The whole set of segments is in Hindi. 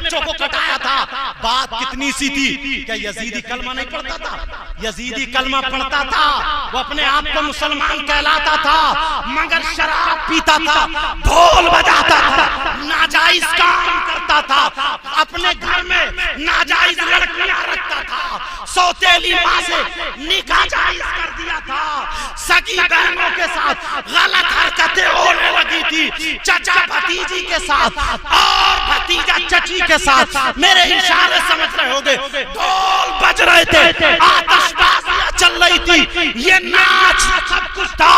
बच्चों को कटाया था। बात कितनी सी थी, क्या यजीदी कलमा नहीं पढ़ता था? यजीदी कलमा पढ़ता था, वो अपने आप को मुसलमान कहलाता था, मगर शराब पीता था, ढोल बजाता था, नाजायज काम करता था, अपने घर में नाजायज लड़कियां रखता था, सौतेली माँ से निकाह जायज कर दिया था, सगी बहनों के साथ गलत हरकतें होने लगी थी, चचा भतीजी के साथ और भतीजा चची के साथ। मेरे इशारे समझ रहे होगे, ढोल बज रहे थे, आतिशबाजियां चल रही थी, ये नाच सब कुछ था।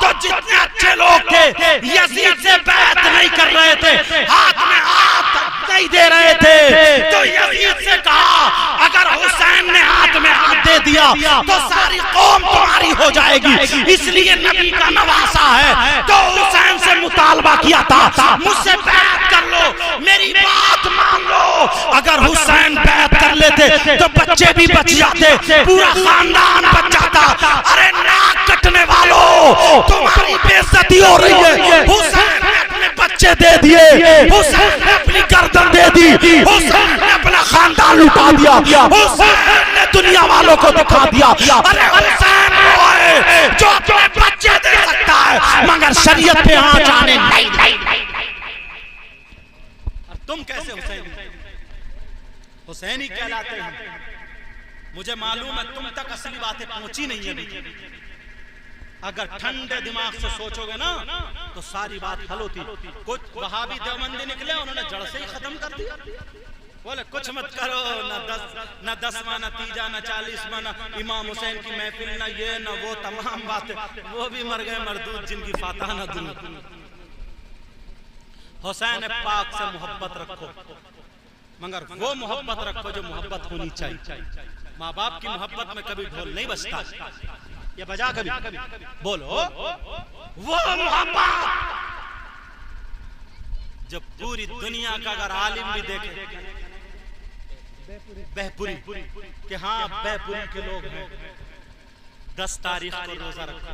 तो जितने अच्छे लोग थे यजीद से बैत नहीं कर रहे थे, हाथ में हाथ नहीं दे रहे थे, तो यजीद से कहा अगर हुसैन ने हाथ में हाथ दे दिया तो सारी कौम तुम्हारी हो जाएगी, इसलिए नबी का नवासा है। तो हुसैन से मुतालबा किया था, मुझसे बैत कर लो, मेरी बात मान लो। अगर हुसैन बैत कर लेते तो बच्चे भी बच जाते, पूरा खानदान बच जाता। अरे नाक कटने वालों, तुम्हारी बेइज्जती हो रही है। हुसैन ने अपने बच्चे दे दिए, हुसैन ने अपनी गर्दन दे दी, हुसैन ने अपना खानदान लुटा दिया, हुसैन ने दुनिया वालों को दिखा दिया। अरे हुसैन वो है जो अपने बच्चे दे सकता है मगर शरीयत पे आंच आने नहीं। तुम कैसे हुसैनी कहलाते हैं? मुझे मालूम है तुम तक असली बातें पहुंची नहीं है। अगर ठंडे दिमाग से सोचोगे ना तो सारी बात हल होती। कुछ वहाबी देवबंदी निकले, उन्होंने जड़ से ही खत्म कर दिया। बोले कुछ मत करो, न 10वां नतीजा, न 40वां, न इमाम हुसैन की महफिल, न ये न वो, तमाम बातें। वो भी मर गए मरदूद जिनकी फातह न दूं। हुसैन पाक से मोहब्बत रखो, मगर वो मोहब्बत रखो जो मोहब्बत होनी चाहिए। माँ बाप की मोहब्बत में कभी ढोल नहीं बजता। ये बजा कभी बोलो, वो मोहब्बत जब पूरी दुनिया का अगर आलिम भी देखे बेहपुरी कि हाँ बेहपुरी के लोग हैं, 10 तारीख को रोजा रखो,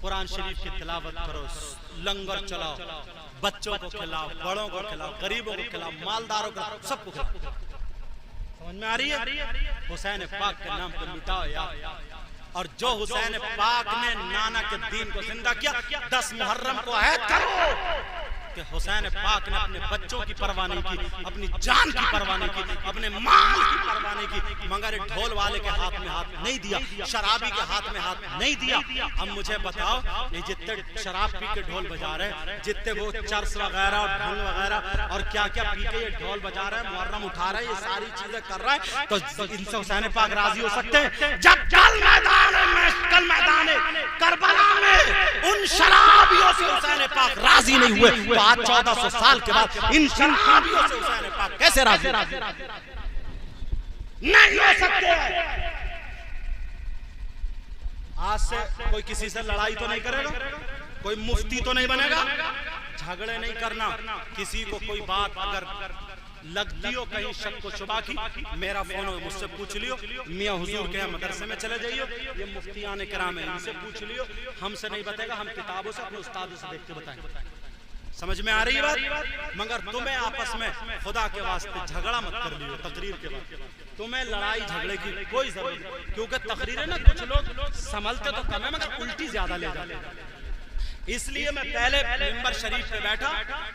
कुरान शरीफ की तिलावत करो, लंगर चलाओ, बच्चों को खिलाओ, बड़ों को खिलाओ, गरीबों को खिलाओ, मालदारों को, सबको खिलाओ। समझ में आ रही है? हुसैन पाक के नाम पर मिटाओ यार। और जो हुसैन पाक ने नाना के दीन को जिंदा किया, 10 मुहर्रम को ऐद करो कि हुसैन पाक ने अपने बच्चों की परवाह नहीं की, अपनी जान की परवाह नहीं की, अपने माल की परवाह नहीं की, मगर ढोल वाले के हाथ में हाथ नहीं दिया, शराबी के हाथ में हाथ नहीं दिया। अब मुझे बताओ, ये जितने शराब पी के ढोल बजा रहे, जितने वो चर्स वगैरह और ढोल वगैरह और क्या क्या पी के ये ढोल बजा रहे, मुहर्रम उठा रहे, ये सारी चीजें कर रहा है, तो इनसे हुसैन पाक राजी हो सकते हैं? जब कल मैदान करबला में उन शराबियों से हुसैन पाक राजी नहीं हुए, तो आज 1400 साल के बाद इन शराबियों से हुसैन पाक कैसे राजी नहीं हो सकते? आज से कोई किसी से लड़ाई तो नहीं करेगा, कोई मुफ्ती तो नहीं बनेगा, झगड़े नहीं करना। किसी को कोई बात अगर लगती हो कहीं शक को शुबा की, मेरा फोन हो, मुझसे पूछ लियो, मियाँ हुजूर के मदरसे में चले जाइयो, ये मुफ्तियान किराम है, इनसे पूछ लियो, हमसे नहीं बताएगा, हम किताबों से अपने उस्तादों से देख के बताएंगे। समझ में आ रही बात? मगर तुम्हें आपस में खुदा के वास्ते झगड़ा मत कर लियो तकरीर के बाद। तुम्हें लड़ाई झगड़े की कोई जरूरत नहीं, क्योंकि तकरीरें ना कुछ लोग संभलते तो कम है मगर उल्टी ज्यादा ले जाते हैं। इसलिए मैं पहले मिंबर शरीफ पे बैठा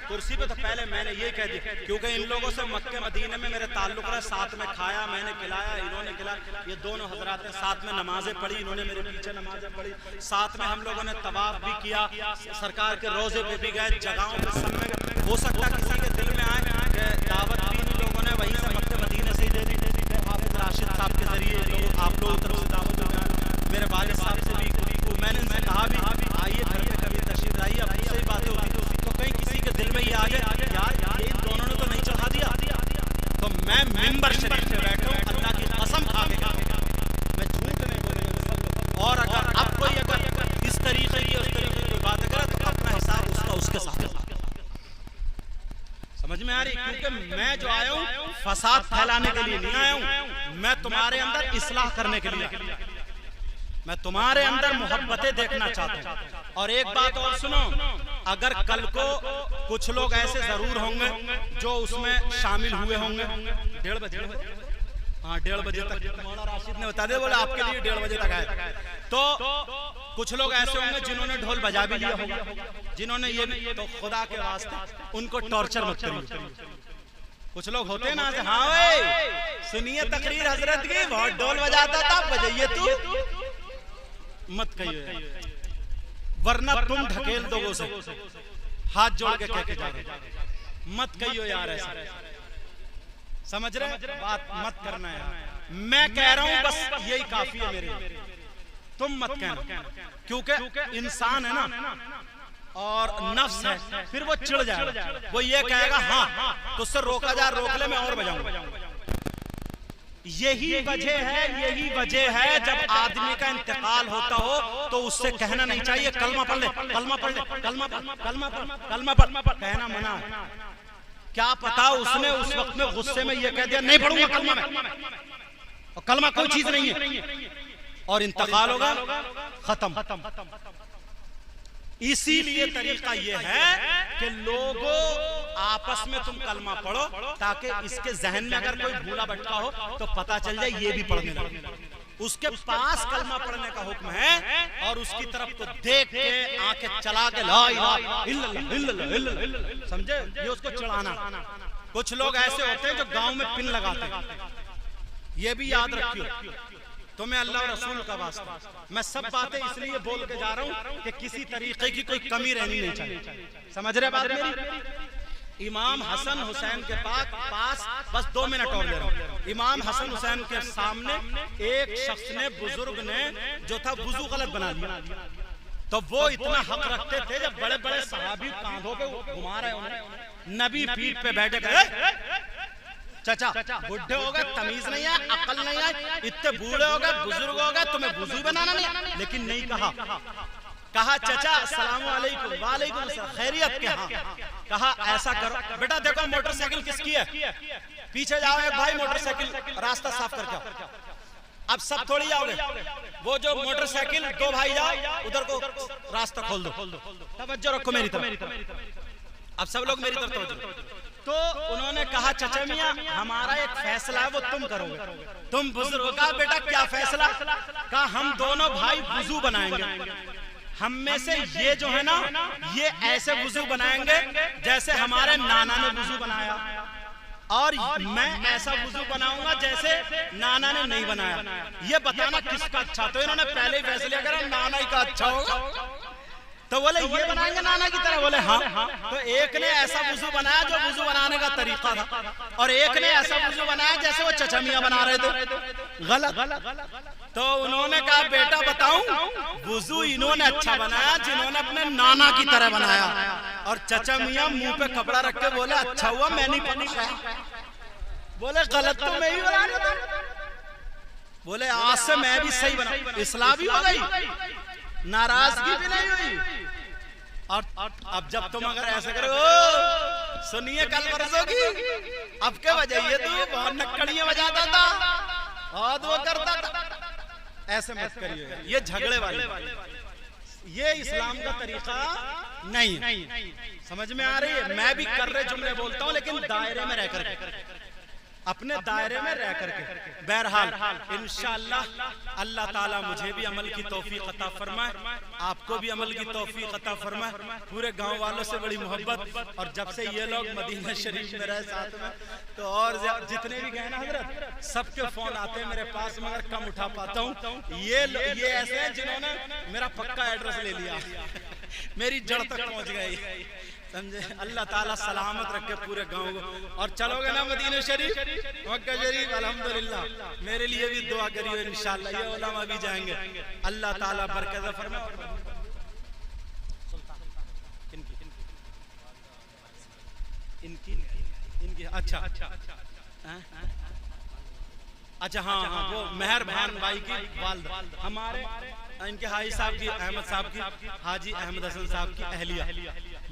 कुर्सी पे, तो पहले मैंने ये कह दिया, क्योंकि इन लोगों से मक्के मदीने में मेरे ताल्लुक रहा, साथ में खाया, मैंने खिलाया, इन्होंने खिलाया, ये दोनों हजरात ने साथ में नमाजें पढ़ी, इन्होंने मेरे पीछे नमाजें पढ़ी, साथ में हम लोगों ने तवाफ भी किया, सरकार के रोजे पे भी गए, जगहों पे सब में। हो सकता किसी के दिल में आए कि दावत भी इन लोगों ने वहीं से मक्के मदीने से ही दे दी, हाफिज राशिद साहब के जरिए आप लोगों तरफ से दावत में आए, मेरे वालिद साहब से भी मैंने इनसे कहा भी आइए घर पे कभी तशरीफ लाइए, अब सही बातें होती तो कहीं किसी के दिल में ये आ जाए यार इन दोनों ने तो नहीं चढ़ा दिया। तो मैं मिंबर शरीफ पे बैठा हूँ, अल्लाह की कसम खा के मैं झूठ नहीं बोलूंगा। और अगर अब कोई अगर इस तरीके की उस तरीके की बात करे तो अपना हिसाब उसका उसके साथ। समझ में आ रही? क्योंकि मैं जो आया हूँ फसाद फैलाने के लिए नहीं आया हूँ, मैं तुम्हारे अंदर इस्लाह करने के लिए, मैं तुम्हारे अंदर मोहब्बतें देखना चाहता हूँ। और एक बात और सुनो, अगर कल को कुछ लोग ऐसे जरूर होंगे जो उसमें शामिल हुए होंगे। 1:30 बजे, हाँ 1:30 बजे तक मौलाना राशिद ने बता दिया, बोले आपके लिए 1:30 बजे तक है। तो कुछ लोग ऐसे होंगे जिन्होंने ढोल बजा भी लिया होगा, जिन्होंने ये, तो खुदा के वास्ते उनको टॉर्चर मत करिए। कुछ लोग होते हैं ना, हाँ भाई सुनिए तकरीर हजरत की, बहुत ढोल बजाता था, बजाइए तू मत कहिए, वरना तुम ढकेल दोगे उसे। हाथ जोड़ के कह के जा रहे, मत कहियो यार ऐसा, समझ रहे बात मत करना यार। मैं कह रहा हूं बस यही काफी है मेरे लिए, तुम मत कहना, क्योंकि इंसान है ना और नफ्स है, फिर वो चिढ़ जाएगा, वो ये कहेगा हाँ तो उससे रोका जा, रोक ले मैं और बजाऊंगा। यही वजह है जब आदमी का इंतकाल होता हो तो उससे कहना नहीं चाहिए कलमा पढ़ ले, कलमा पढ़ ले, कलमा पढ़, कलमा पढ़, कलमा पढ़, कहना मना है। क्या पता उसने उस वक्त में गुस्से में ये कह दिया नहीं पढ़ूंगा कलमा में, और कलमा कोई चीज नहीं है, और इंतकाल होगा खत्म। इसीलिए तरीका यह है कि लोगों आपस में तुम कलमा पढ़ो, ताकि इसके जहन में अगर कोई भूला भटका हो तो पता चल जाए ये भी पढ़ने लगे, उसके पास कलमा पढ़ने का हुक्म है, और उसकी तरफ को देख के आंखें चला के ला इलाहा इल्लल्लाह, समझे, ये उसको चढ़ाना। कुछ लोग ऐसे होते हैं जो गांव में पिन लगाते हैं, ये भी याद रखियो, तो मैं अल्लाह और रसूल का वास्ता, मैं सब बातें इसलिए बोल के जा रहा हूं कि किसी तरीके की कोई कमी रहनी नहीं चाहिए, समझ रहे बात मेरी। इमाम हसन हुसैन के पास बस 2 मिनट और ले रहा हूं। इमाम हसन हुसैन के सामने एक शख्स ने, बुजुर्ग ने जो था वुजू गलत बना लिया, तो वो इतना हक रखते थे, जब बड़े बड़े सहाबी कांधों पे घुमा रहे उन्हें, नबी पीठ पे बैठे गए, चाचा बुढ़े हो गए, तमीज नहीं है, अकल नहीं है, इतने बूढ़े हो गए, बुजुर्ग हो गए, तुम्हें वुजू बनाना नहीं, लेकिन नहीं कहा चाचा अस्सलाम वालेकुम, वालेकुम अस्सलाम, खैरियत क्या, कहा ऐसा करो बेटा, देखो मोटरसाइकिल किसकी है, पीछे जाओ एक भाई मोटरसाइकिल रास्ता साफ करके आओ। अब सब थोड़ी आओगे, वो जो मोटरसाइकिल 2 भाई जाओ उधर को रास्ता खोल दो, तवज्जो रखो मेरी तरफ, अब सब लोग मेरी तरफ तवज्जो। तो उन्होंने कहा चाचा मियां हमारा एक फैसला है वो तुम करोगे। तुम बुजुर्ग, कहा बेटा क्या फैसला, कहा हम दोनों भाई वुजू बनाएंगे, हम में से ये जो है ना ये ऐसे वुजू बनाएंगे जैसे हमारे नाना ने वुजू बनाया, और मैं ऐसा वुजू बनाऊंगा जैसे नाना ने नहीं बनाया, ये बताना किसका अच्छा। तो इन्होंने पहले ही फैसले करा नाना ही का अच्छा होगा, तो बोले ये बनाएंगे नाना की तरह, बोले हाँ। तो एक ने ऐसा वुजू बनाया जो वुजू बनाने का तरीका था, और एक ने ऐसा वुजू बनाया जैसे वो चचा मियां बना रहे थे, गलत। तो उन्होंने कहा बेटा बताऊं, वुजू इन्होंने अच्छा बनाया जिन्होंने अपने नाना की तरह बनाया, और चचा मियां मुंह पे कपड़ा रख के बोले अच्छा हुआ मैं नहीं बना, बोले गलत तो मैं ही बना रहा था, बोले आज से मैं भी सही बना, इस्लाह भी हो गई, नाराजगी भी नहीं हुई। और अब जब तुम अगर ऐसे करो, सुनिए कल परसों की, अब क्या बजाइए, तू बहुत नक्कड़ियां बजाता था और वो करता था, ऐसे मत करिए, ये झगड़े वाले, ये इस्लाम का तरीका नहीं, समझ में आ रही है। मैं भी कर रहे जुमले बोलता हूँ, लेकिन दायरे में रहकर, अपने दायरे में रह करके। बहरहाल इंशाअल्लाह अल्लाह ताला मुझे भी अमल की तौफीक अता फरमाए, आपको भी अमल की तौफीक अता फरमाए, पूरे गांव वालों से बड़ी मोहब्बत, और जब से ये लोग मदीना शरीफ में रहे साथ में, तो और जितने भी गए ना हजरत, सबके फोन आते हैं मेरे पास, मगर कम उठा पाता हूँ। ये ऐसे हैं जिन्होंने मेरा पक्का एड्रेस ले लिया, मेरी जड़ तक पहुँच गई, समझे। अल्लाह ताला सलामत रखे पूरे गांव को। और चलोगे ना मदीना शरीफ, मक्का शरीफ, अल्हम्दुलिल्लाह मेरे लिए भी दुआ करियो, इंशाअल्लाह ये उलमा भी जाएंगे, अल्लाह ताला बरकत फरमाए। इनकी अच्छा अच्छा हाँ हाँ, वो मेहरबान भाई की वालिदा, हमारे इनके हाजी साहब की, अहमद साहब की, हाजी अहमद हसन साहब की अहलिया,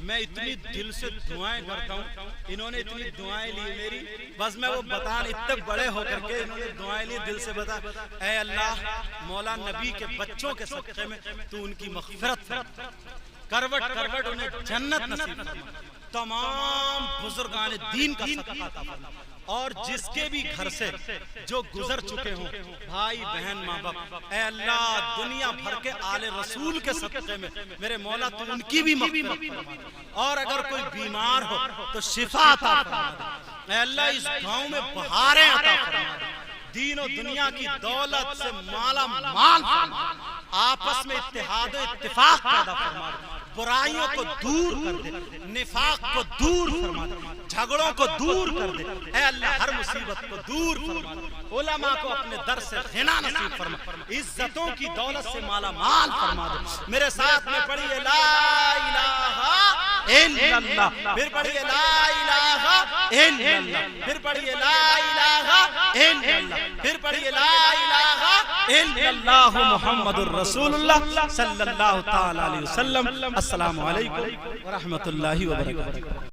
मैं इतनी दिल से दुआएं करता हूँ, इन्होंने इतनी दुआएं ली मेरी, बस मैं वो बता, इतने बड़े होकर के इन्होंने दुआएं ली, दिल से बता, ऐ अल्लाह मौला नबी के बच्चों के सदक़े में तू उनकी मग़फ़िरत करवट करवट उन्हें जन्नत नसीब फरमा। तमाम बुजुर्गान दीन का सदका अता फरमा। और जिसके भी घर से जो गुजर चुके हों, भाई बहन माँ बाप, ऐ अल्लाह दुनिया भर के आले रसूल के सदक़े में मेरे मौला तू उनकी भी मग़फ़िरत फरमा। और अगर कोई बीमार हो तो शिफा अता फरमा। ऐ अल्लाह इस गांव में बहारें अता फरमा। दीन और दुनिया की दौलत से माला माल फरमा। आपस में इत्तेहाद इत्तिफाक पैदा फरमा। बुराइयों को दूर कर दे, निफाक को दूर फरमा दे, झगड़ों को दूर कर दे। ऐ अल्लाह हर मुसीबत को दूर फरमा दे। उलमा को अपने दर से ग़िना नसीब फरमा। इज्जतों की दौलत से माला माल फरमा दे। मेरे साथ में पढ़िए ला इलाहा इल्लल्लाह, फिर पढ़िए ला इलाहा इल्लल्लाह, फिर पढ़िए ला इलाहा इल्लल्लाह, फिर पढ़िए ला इलाहा इल्लल्लाह मुहम्मदुर रसूलुल्लाह सल्लल्लाहु तआला अलैहि वसल्लम। अस्सलामु अलैकुम व रहमतुल्लाहि व बरकातुहू।